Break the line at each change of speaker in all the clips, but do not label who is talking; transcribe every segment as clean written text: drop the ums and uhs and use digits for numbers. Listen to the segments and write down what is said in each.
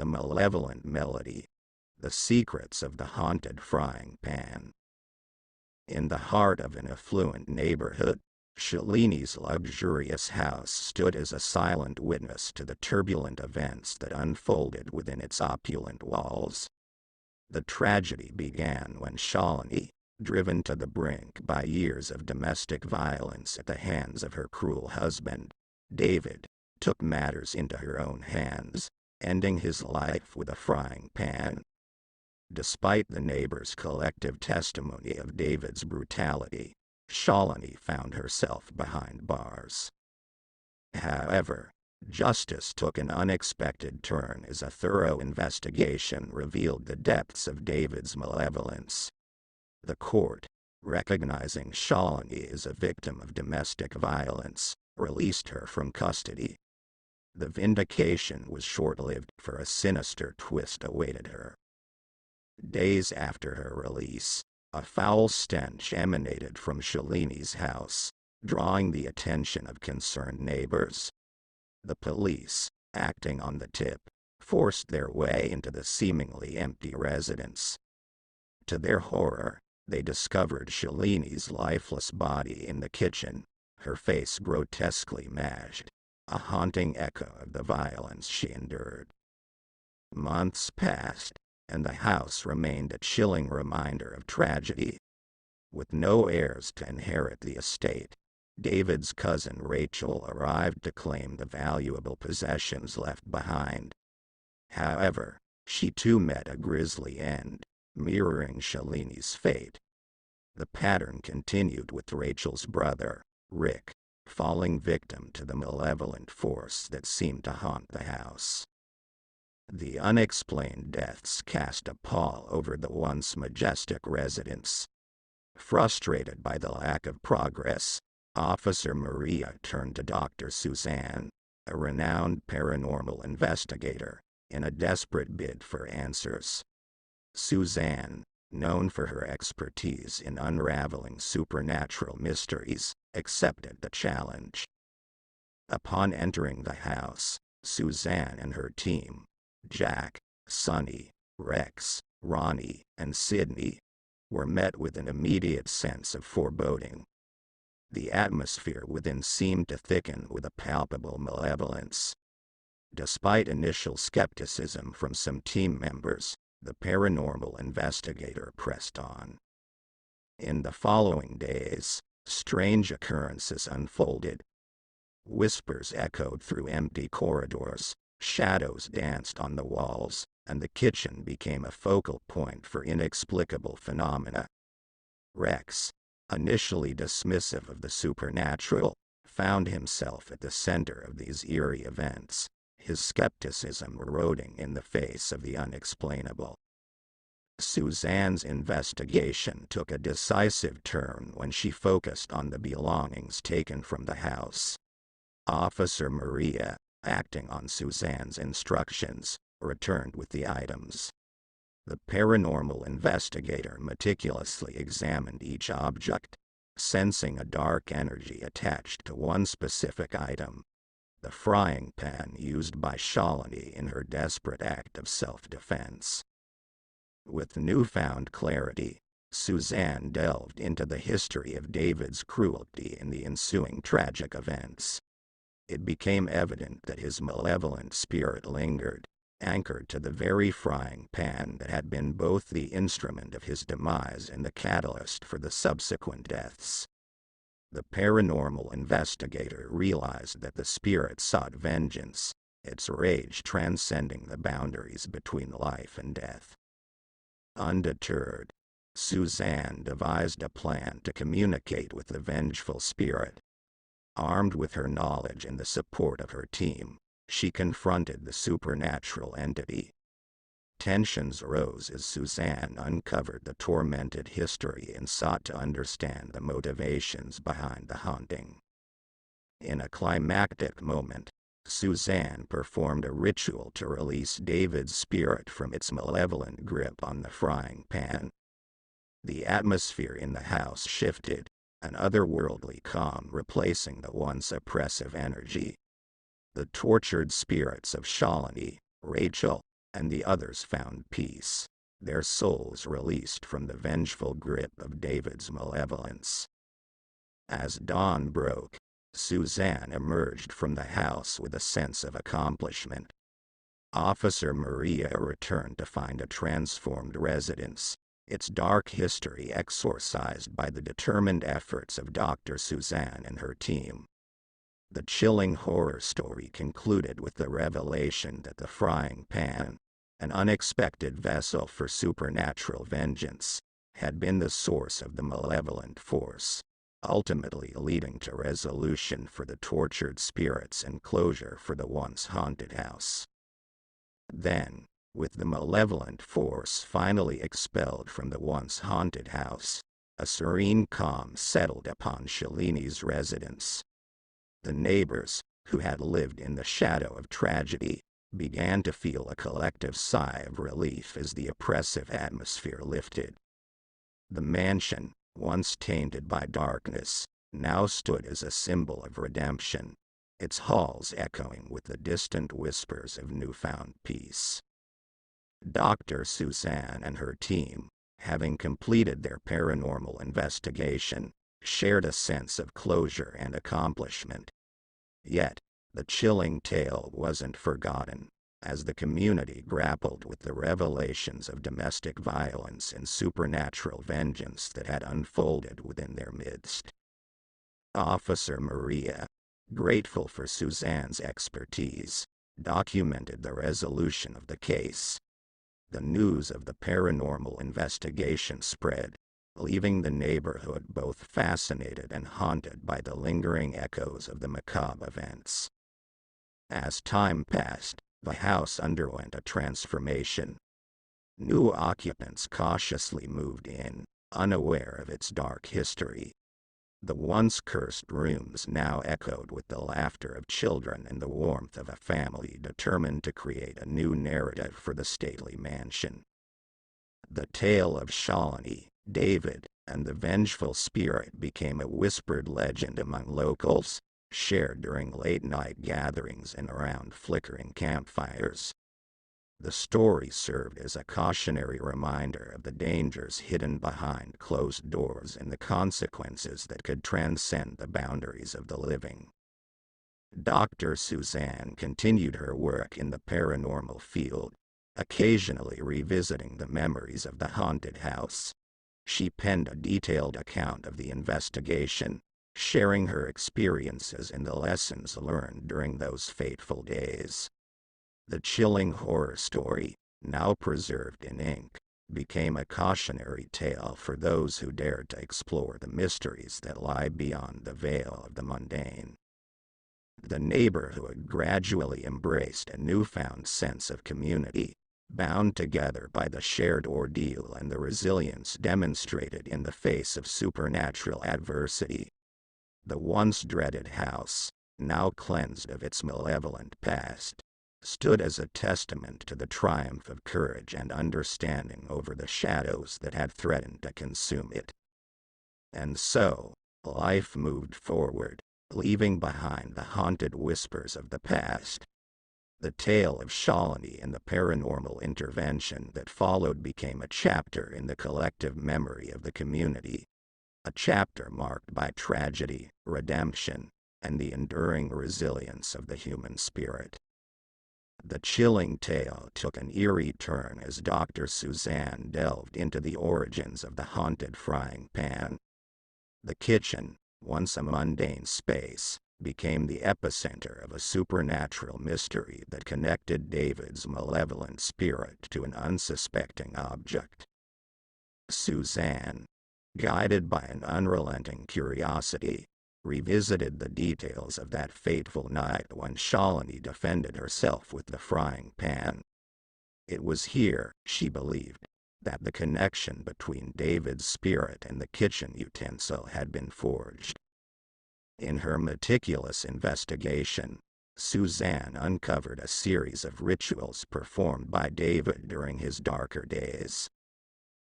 the malevolent melody. The secrets of the haunted frying pan. In the heart of an affluent neighborhood, Shalini's luxurious house stood as a silent witness to the turbulent events that unfolded within its opulent walls. The tragedy began when Shalini, driven to the brink by years of domestic violence at the hands of her cruel husband, David, took matters into her own hands, ending his life with a frying pan. Despite the neighbors' collective testimony of David's brutality, Shalini found herself behind bars. However, justice took an unexpected turn as a thorough investigation revealed the depths of David's malevolence. The court, recognizing Shalini as a victim of domestic violence, released her from custody. The vindication was short-lived, for a sinister twist awaited her. Days after her release, a foul stench emanated from Shalini's house, drawing the attention of concerned neighbors. The police, acting on the tip, forced their way into the seemingly empty residence. To their horror, they discovered Shalini's lifeless body in the kitchen, her face grotesquely mashed, a haunting echo of the violence she endured. Months passed, and the house remained a chilling reminder of tragedy. With no heirs to inherit the estate, David's cousin Rachel arrived to claim the valuable possessions left behind. However, she too met a grisly end, mirroring Shalini's fate. The pattern continued with Rachel's brother, Rick, falling victim to the malevolent force that seemed to haunt the house. The unexplained deaths cast a pall over the once majestic residence. Frustrated by the lack of progress, Officer Maria turned to Dr. Suzanne, a renowned paranormal investigator, in a desperate bid for answers. Suzanne, known for her expertise in unraveling supernatural mysteries, accepted the challenge. Upon entering the house, Suzanne and her team, Jack, Sonny, Rex, Ronnie, and Sydney, were met with an immediate sense of foreboding. The atmosphere within seemed to thicken with a palpable malevolence. Despite initial skepticism from some team members, the paranormal investigator pressed on. In the following days, strange occurrences unfolded. Whispers echoed through empty corridors, shadows danced on the walls, and the kitchen became a focal point for inexplicable phenomena. Rex, initially dismissive of the supernatural, found himself at the center of these eerie events, his skepticism eroding in the face of the unexplainable. Suzanne's investigation took a decisive turn when she focused on the belongings taken from the house. Officer Maria, acting on Suzanne's instructions, returned with the items. The paranormal investigator meticulously examined each object, sensing a dark energy attached to one specific item: the frying pan used by Shalini in her desperate act of self-defense. With newfound clarity, Suzanne delved into the history of David's cruelty in the ensuing tragic events. It became evident that his malevolent spirit lingered, anchored to the very frying pan that had been both the instrument of his demise and the catalyst for the subsequent deaths. The paranormal investigator realized that the spirit sought vengeance, its rage transcending the boundaries between life and death. Undeterred, Suzanne devised a plan to communicate with the vengeful spirit. Armed with her knowledge and the support of her team, she confronted the supernatural entity. Tensions rose as Suzanne uncovered the tormented history and sought to understand the motivations behind the haunting. In a climactic moment, Suzanne performed a ritual to release David's spirit from its malevolent grip on the frying pan. The atmosphere in the house shifted, an otherworldly calm replacing the once oppressive energy. The tortured spirits of Shalini, Rachel, and the others found peace, their souls released from the vengeful grip of David's malevolence. As dawn broke, Suzanne emerged from the house with a sense of accomplishment. Officer Maria returned to find a transformed residence, its dark history exorcised by the determined efforts of Dr. Suzanne and her team. The chilling horror story concluded with the revelation that the frying pan, an unexpected vessel for supernatural vengeance, had been the source of the malevolent force, ultimately leading to resolution for the tortured spirits and closure for the once haunted house. Then, with the malevolent force finally expelled from the once haunted house, a serene calm settled upon Cellini's residence. The neighbors, who had lived in the shadow of tragedy, began to feel a collective sigh of relief as the oppressive atmosphere lifted. The mansion, once tainted by darkness, now stood as a symbol of redemption, its halls echoing with the distant whispers of newfound peace. Dr. Suzanne and her team, having completed their paranormal investigation, shared a sense of closure and accomplishment. Yet, the chilling tale wasn't forgotten, as the community grappled with the revelations of domestic violence and supernatural vengeance that had unfolded within their midst. Officer Maria, grateful for Suzanne's expertise, documented the resolution of the case. The news of the paranormal investigation spread, leaving the neighborhood both fascinated and haunted by the lingering echoes of the macabre events. As time passed, the house underwent a transformation. New occupants cautiously moved in, unaware of its dark history. The once cursed rooms now echoed with the laughter of children and the warmth of a family determined to create a new narrative for the stately mansion. The tale of Cellini, David, and the vengeful spirit became a whispered legend among locals, shared during late-night gatherings and around flickering campfires. The story served as a cautionary reminder of the dangers hidden behind closed doors and the consequences that could transcend the boundaries of the living. Dr. Suzanne continued her work in the paranormal field, occasionally revisiting the memories of the haunted house. She penned a detailed account of the investigation, sharing her experiences and the lessons learned during those fateful days. The chilling horror story, now preserved in ink, became a cautionary tale for those who dared to explore the mysteries that lie beyond the veil of the mundane. The neighborhood gradually embraced a newfound sense of community, bound together by the shared ordeal and the resilience demonstrated in the face of supernatural adversity. The once dreaded house, now cleansed of its malevolent past, stood as a testament to the triumph of courage and understanding over the shadows that had threatened to consume it. And so, life moved forward, leaving behind the haunted whispers of the past. The tale of Cellini and the paranormal intervention that followed became a chapter in the collective memory of the community, a chapter marked by tragedy, redemption, and the enduring resilience of the human spirit. The chilling tale took an eerie turn as Dr. Suzanne delved into the origins of the haunted frying pan. The kitchen, once a mundane space, became the epicenter of a supernatural mystery that connected David's malevolent spirit to an unsuspecting object. Suzanne, guided by an unrelenting curiosity, revisited the details of that fateful night when Cellini defended herself with the frying pan. It was here, she believed, that the connection between David's spirit and the kitchen utensil had been forged. In her meticulous investigation, Suzanne uncovered a series of rituals performed by David during his darker days.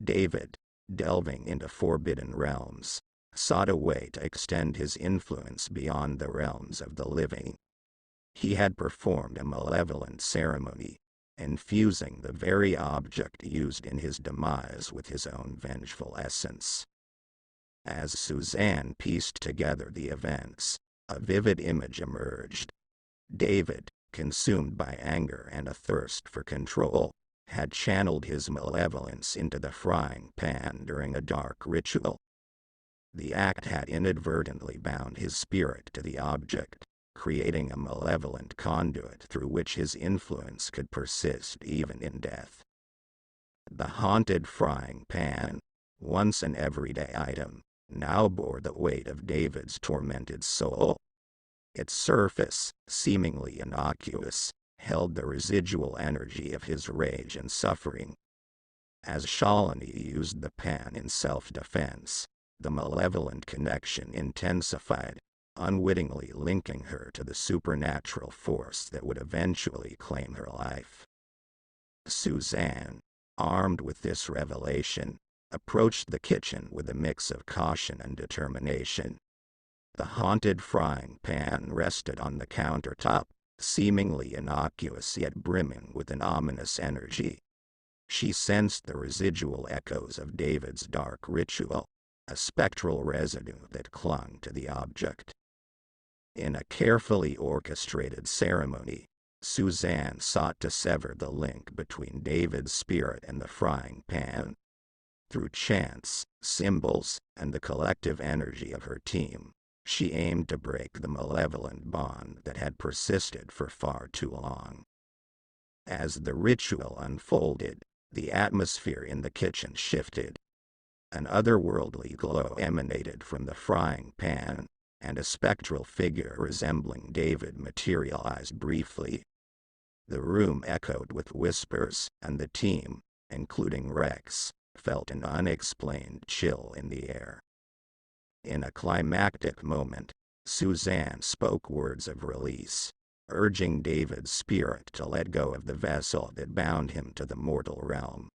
David, delving into forbidden realms, sought a way to extend his influence beyond the realms of the living. He had performed a malevolent ceremony, infusing the very object used in his demise with his own vengeful essence. As Suzanne pieced together the events, a vivid image emerged. David, consumed by anger and a thirst for control, had channeled his malevolence into the frying pan during a dark ritual. The act had inadvertently bound his spirit to the object, creating a malevolent conduit through which his influence could persist even in death. The haunted frying pan, once an everyday item, now bore the weight of David's tormented soul. Its surface, seemingly innocuous, held the residual energy of his rage and suffering. As Shalini used the pan in self-defense, the malevolent connection intensified, unwittingly linking her to the supernatural force that would eventually claim her life. Suzanne, armed with this revelation, approached the kitchen with a mix of caution and determination. The haunted frying pan rested on the countertop, seemingly innocuous yet brimming with an ominous energy. She sensed the residual echoes of David's dark ritual, a spectral residue that clung to the object. In a carefully orchestrated ceremony, Suzanne sought to sever the link between David's spirit and the frying pan. Through chants, symbols, and the collective energy of her team, she aimed to break the malevolent bond that had persisted for far too long. As the ritual unfolded, the atmosphere in the kitchen shifted. An otherworldly glow emanated from the frying pan, and a spectral figure resembling David materialized briefly. The room echoed with whispers, and the team, including Rex, felt an unexplained chill in the air. In a climactic moment, Suzanne spoke words of release, urging David's spirit to let go of the vessel that bound him to the mortal realm.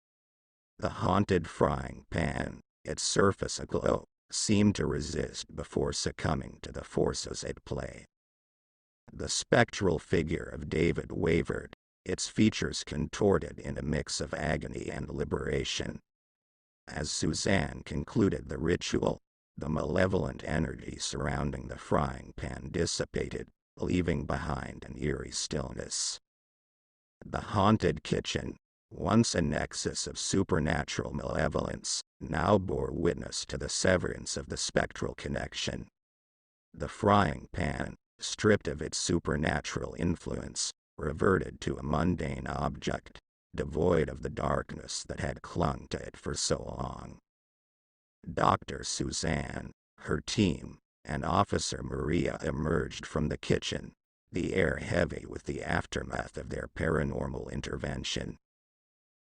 The haunted frying pan, its surface aglow, seemed to resist before succumbing to the forces at play. The spectral figure of David wavered, its features contorted in a mix of agony and liberation. As Suzanne concluded the ritual, the malevolent energy surrounding the frying pan dissipated, leaving behind an eerie stillness. The haunted kitchen, once a nexus of supernatural malevolence, now bore witness to the severance of the spectral connection. The frying pan, stripped of its supernatural influence, reverted to a mundane object, devoid of the darkness that had clung to it for so long. Dr. Suzanne, her team, and Officer Maria emerged from the kitchen, the air heavy with the aftermath of their paranormal intervention.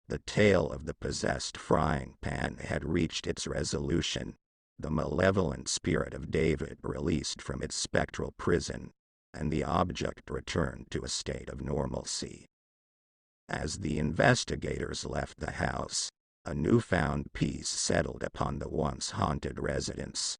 The tale of the possessed frying pan had reached its resolution, the malevolent spirit of David released from its spectral prison, and the object returned to a state of normalcy. As the investigators left the house, a newfound peace settled upon the once haunted residence.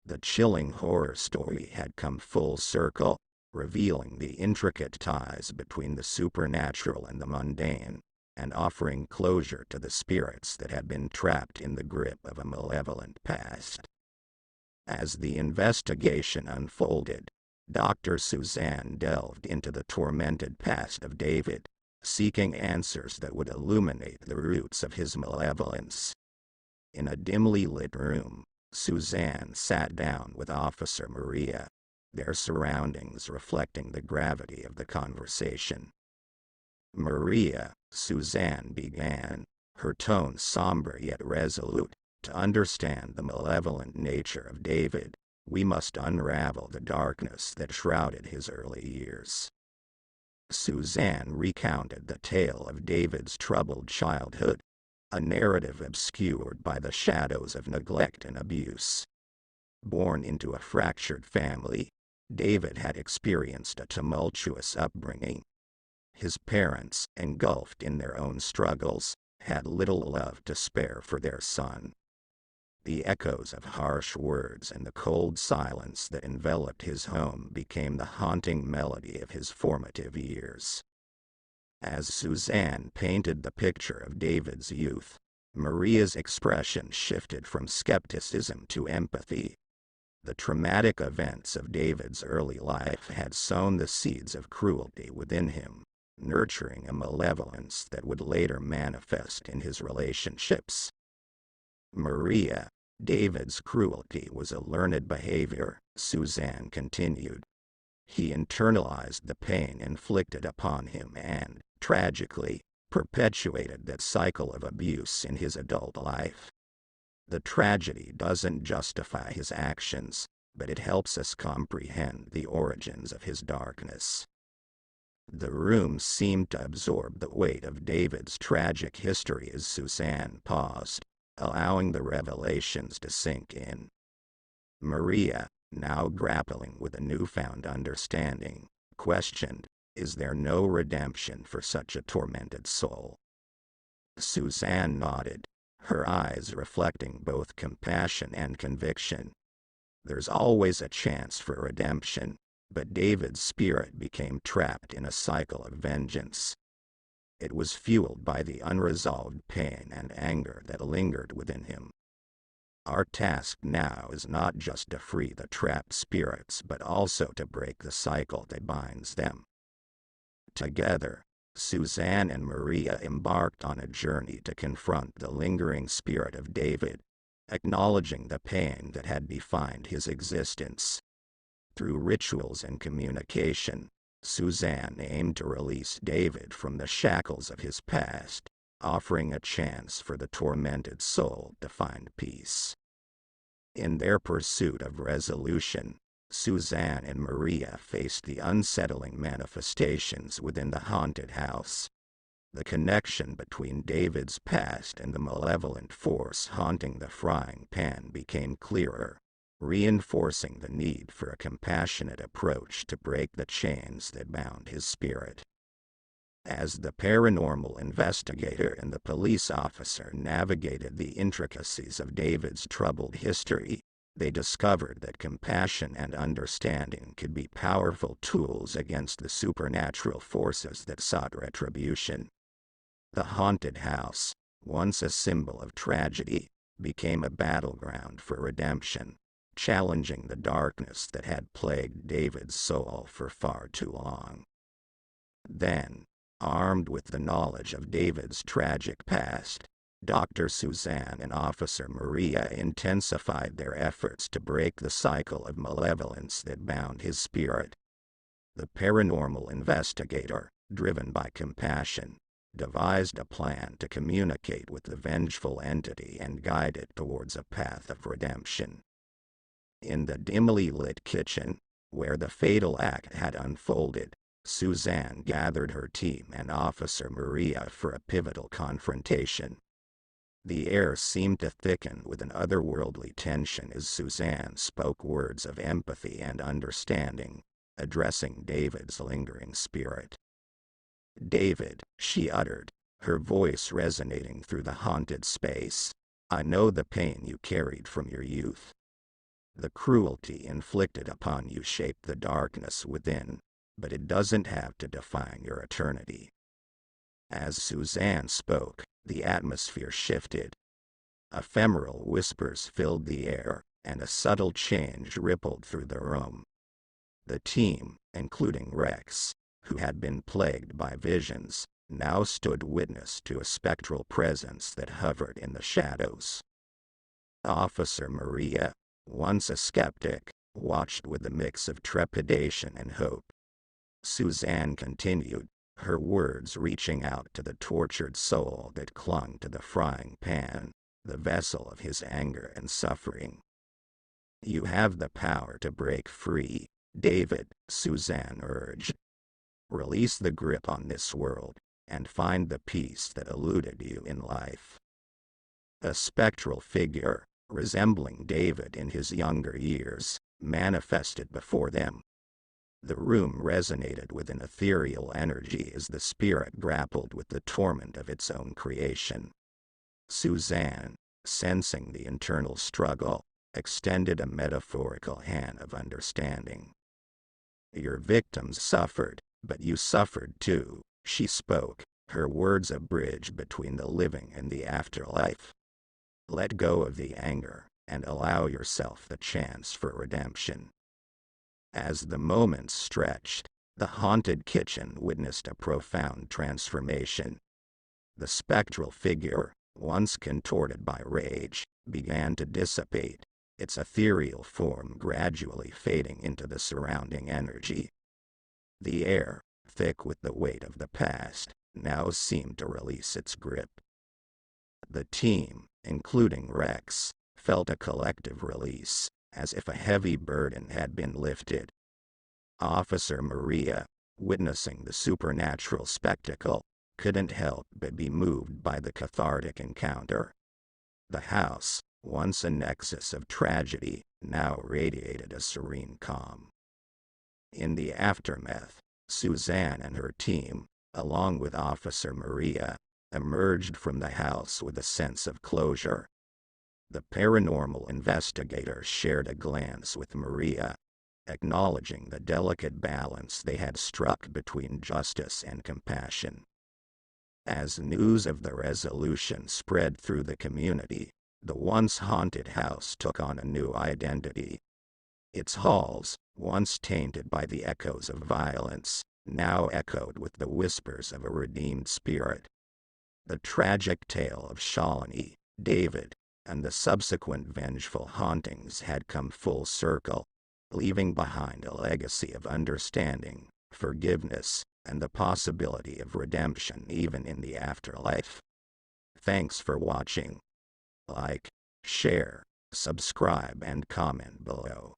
The chilling horror story had come full circle, revealing the intricate ties between the supernatural and the mundane, and offering closure to the spirits that had been trapped in the grip of a malevolent past. As the investigation unfolded, Dr. Suzanne delved into the tormented past of David, seeking answers that would illuminate the roots of his malevolence. In a dimly lit room, Suzanne sat down with Officer Maria, their surroundings reflecting the gravity of the conversation. "Maria," Suzanne began, her tone somber yet resolute, "to understand the malevolent nature of David, we must unravel the darkness that shrouded his early years." Suzanne recounted the tale of David's troubled childhood, a narrative obscured by the shadows of neglect and abuse. Born into a fractured family, David had experienced a tumultuous upbringing. His parents, engulfed in their own struggles, had little love to spare for their son. The echoes of harsh words and the cold silence that enveloped his home became the haunting melody of his formative years. As Suzanne painted the picture of David's youth, Maria's expression shifted from skepticism to empathy. The traumatic events of David's early life had sown the seeds of cruelty within him, nurturing a malevolence that would later manifest in his relationships. Maria, David's cruelty was a learned behavior, Suzanne continued. He internalized the pain inflicted upon him and, tragically, perpetuated that cycle of abuse in his adult life. The tragedy doesn't justify his actions, but it helps us comprehend the origins of his darkness. The room seemed to absorb the weight of David's tragic history as Suzanne paused, allowing the revelations to sink in. Maria, now grappling with a newfound understanding, questioned, "Is there no redemption for such a tormented soul?" Suzanne nodded, her eyes reflecting both compassion and conviction. "There's always a chance for redemption, but David's spirit became trapped in a cycle of vengeance. It was fueled by the unresolved pain and anger that lingered within him. Our task now is not just to free the trapped spirits but also to break the cycle that binds them." Together, Suzanne and Maria embarked on a journey to confront the lingering spirit of David, acknowledging the pain that had defined his existence. Through rituals and communication, Suzanne aimed to release David from the shackles of his past, offering a chance for the tormented soul to find peace. In their pursuit of resolution, Suzanne and Maria faced the unsettling manifestations within the haunted house. The connection between David's past and the malevolent force haunting the frying pan became clearer, reinforcing the need for a compassionate approach to break the chains that bound his spirit. As the paranormal investigator and the police officer navigated the intricacies of David's troubled history, they discovered that compassion and understanding could be powerful tools against the supernatural forces that sought retribution. The haunted house, once a symbol of tragedy, became a battleground for redemption, challenging the darkness that had plagued David's soul for far too long. Then, armed with the knowledge of David's tragic past, Dr. Suzanne and Officer Maria intensified their efforts to break the cycle of malevolence that bound his spirit. The paranormal investigator, driven by compassion, devised a plan to communicate with the vengeful entity and guide it towards a path of redemption. In the dimly lit kitchen, where the fatal act had unfolded, Suzanne gathered her team and Officer Maria for a pivotal confrontation. The air seemed to thicken with an otherworldly tension as Suzanne spoke words of empathy and understanding, addressing David's lingering spirit. "David," she uttered, her voice resonating through the haunted space, "I know the pain you carried from your youth. The cruelty inflicted upon you shaped the darkness within, but it doesn't have to define your eternity." As Suzanne spoke, the atmosphere shifted. Ephemeral whispers filled the air, and a subtle change rippled through the room. The team, including Rex, who had been plagued by visions, now stood witness to a spectral presence that hovered in the shadows. Officer Maria, once a skeptic, watched with a mix of trepidation and hope. Suzanne continued, her words reaching out to the tortured soul that clung to the frying pan, the vessel of his anger and suffering. "You have the power to break free, David," Suzanne urged. "Release the grip on this world, and find the peace that eluded you in life." A spectral figure, resembling David in his younger years, manifested before them. The room resonated with an ethereal energy as the spirit grappled with the torment of its own creation. Suzanne, sensing the internal struggle, extended a metaphorical hand of understanding. "Your victims suffered, but you suffered too," She spoke, her words a bridge between the living and the afterlife. Let go of the anger, and allow yourself the chance for redemption. As the moments stretched, the haunted kitchen witnessed a profound transformation. The spectral figure, once contorted by rage, began to dissipate, its ethereal form gradually fading into the surrounding energy. The air, thick with the weight of the past, now seemed to release its grip. The team, including Rex, felt a collective release, as if a heavy burden had been lifted. Officer Maria, witnessing the supernatural spectacle, couldn't help but be moved by the cathartic encounter. The house, once a nexus of tragedy, now radiated a serene calm. In the aftermath, Suzanne and her team, along with Officer Maria, emerged from the house with a sense of closure. The paranormal investigator shared a glance with Maria, acknowledging the delicate balance they had struck between justice and compassion. As news of the resolution spread through the community, the once haunted house took on a new identity. Its halls, once tainted by the echoes of violence, now echoed with the whispers of a redeemed spirit. The tragic tale of Shalini, David, and the subsequent vengeful hauntings had come full circle, leaving behind a legacy of understanding, forgiveness, and the possibility of redemption even in the afterlife. Thanks for watching. Like, share, subscribe, and comment below.